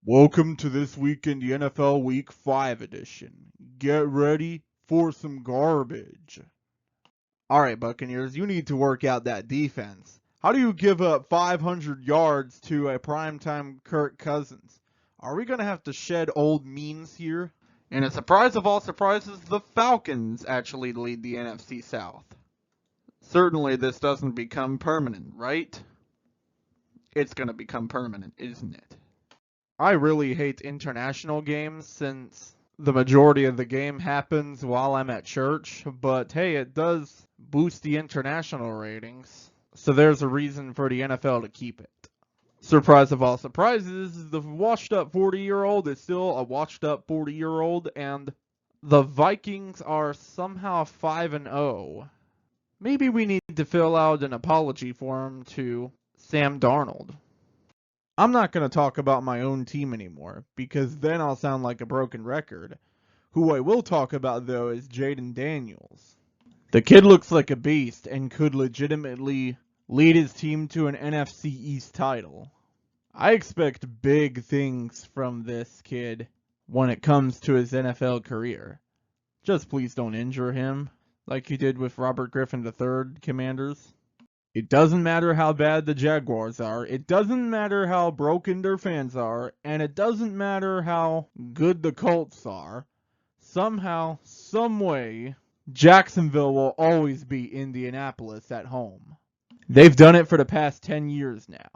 Welcome to This Week in the NFL Week 5 edition. Get ready for some garbage. Alright, Buccaneers, you need to work out that defense. How do you give up 500 yards to a primetime Kirk Cousins? Are we going to have to shed old memes here? And a surprise of all surprises, the Falcons actually lead the NFC South. Certainly this doesn't become permanent, right? It's going to become permanent, isn't it? I really hate international games since the majority of the game happens while I'm at church, but hey, it does boost the international ratings, so there's a reason for the NFL to keep it. Surprise of all surprises, the washed up 40-year-old is still a washed up 40-year-old, and the Vikings are somehow 5-0. Maybe we need to fill out an apology form to Sam Darnold. I'm not going to talk about my own team anymore, because then I'll sound like a broken record. Who I will talk about, though, is Jayden Daniels. The kid looks like a beast and could legitimately lead his team to an NFC East title. I expect big things from this kid when it comes to his NFL career. Just please don't injure him, like you did with Robert Griffin III, Commanders. It doesn't matter how bad the Jaguars are, it doesn't matter how broken their fans are, and it doesn't matter how good the Colts are. Somehow, someway, Jacksonville will always be Indianapolis at home. They've done it for the past 10 years now.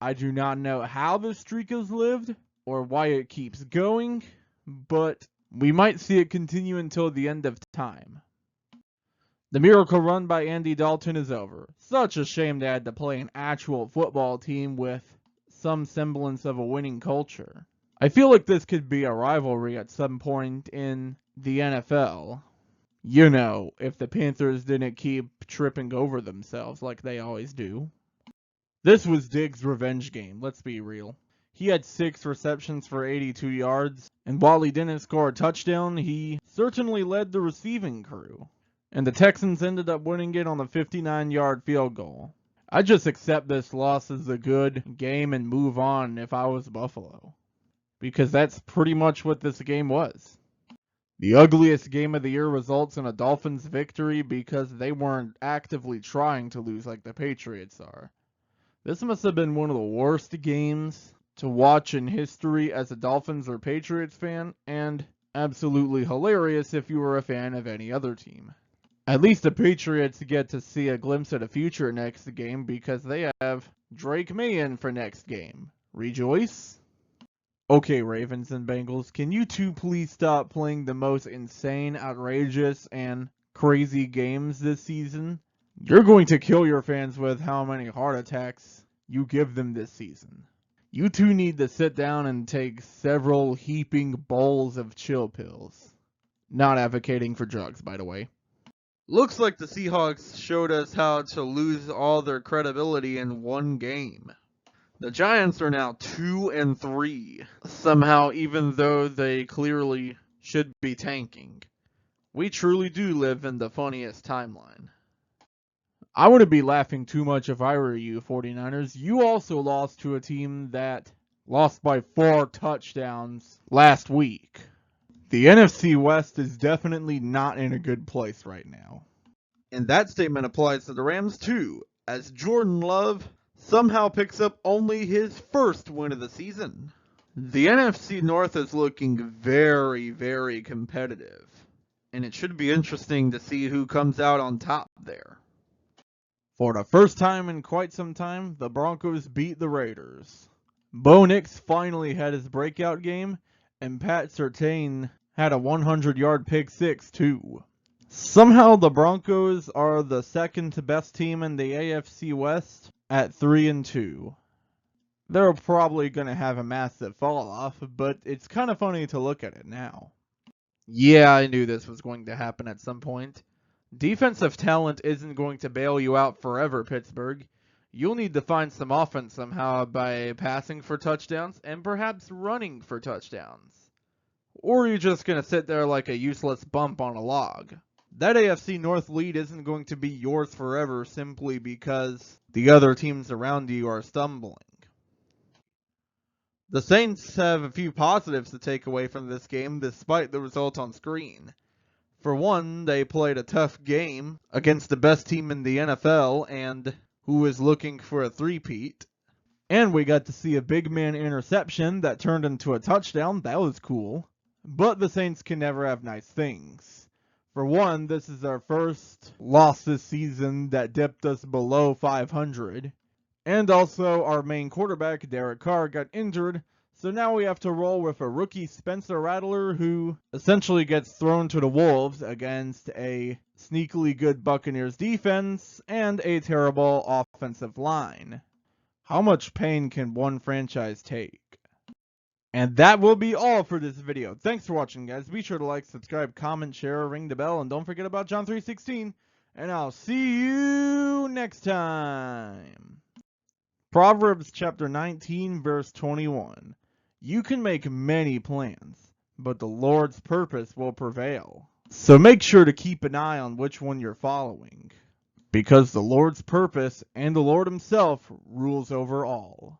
I do not know how this streak has lived, or why it keeps going, but we might see it continue until the end of time. The miracle run by Andy Dalton is over. Such a shame they had to play an actual football team with some semblance of a winning culture. I feel like this could be a rivalry at some point in the NFL. You know, if the Panthers didn't keep tripping over themselves like they always do. This was Diggs' revenge game, let's be real. He had 6 receptions for 82 yards, and while he didn't score a touchdown, he certainly led the receiving crew. And the Texans ended up winning it on a 59-yard field goal. I just accept this loss as a good game and move on if I was Buffalo. Because that's pretty much what this game was. The ugliest game of the year results in a Dolphins victory because they weren't actively trying to lose like the Patriots are. This must have been one of the worst games to watch in history as a Dolphins or Patriots fan, and absolutely hilarious if you were a fan of any other team. At least the Patriots get to see a glimpse of the future next game because they have Drake May in for next game. Rejoice? Okay, Ravens and Bengals, can you two please stop playing the most insane, outrageous, and crazy games this season? You're going to kill your fans with how many heart attacks you give them this season. You two need to sit down and take several heaping bowls of chill pills. Not advocating for drugs, by the way. Looks like the Seahawks showed us how to lose all their credibility in one game. The Giants are now 2-3, somehow, even though they clearly should be tanking. We truly do live in the funniest timeline. I wouldn't be laughing too much if I were you, 49ers. You also lost to a team that lost by 4 touchdowns last week. The NFC West is definitely not in a good place right now. And that statement applies to the Rams too, as Jordan Love somehow picks up only his first win of the season. The NFC North is looking very, very competitive, and it should be interesting to see who comes out on top there. For the first time in quite some time, the Broncos beat the Raiders. Bo Nix finally had his breakout game, and Pat Surtain had a 100-yard pick six too. Somehow the Broncos are the second best team in the AFC West at 3-2. They're probably going to have a massive fall off, but it's kind of funny to look at it now. Yeah, I knew this was going to happen at some point. Defensive talent isn't going to bail you out forever, Pittsburgh. You'll need to find some offense somehow by passing for touchdowns and perhaps running for touchdowns. Or you're just going to sit there like a useless bump on a log. That AFC North lead isn't going to be yours forever simply because the other teams around you are stumbling. The Saints have a few positives to take away from this game despite the result on screen. For one, they played a tough game against the best team in the NFL and who is looking for a three-peat. And we got to see a big man interception that turned into a touchdown. That was cool. But the Saints can never have nice things. For one, this is our first loss this season that dipped us below 500. And also, our main quarterback, Derek Carr, got injured, so now we have to roll with a rookie Spencer Rattler who essentially gets thrown to the wolves against a sneakily good Buccaneers defense and a terrible offensive line. How much pain can one franchise take? And that will be all for this video. Thanks for watching, guys. Be sure to like, subscribe, comment, share, ring the bell, and don't forget about John 3:16. And I'll see you next time. Proverbs chapter 19, verse 21. You can make many plans, but the Lord's purpose will prevail. So make sure to keep an eye on which one you're following, because the Lord's purpose and the Lord himself rules over all.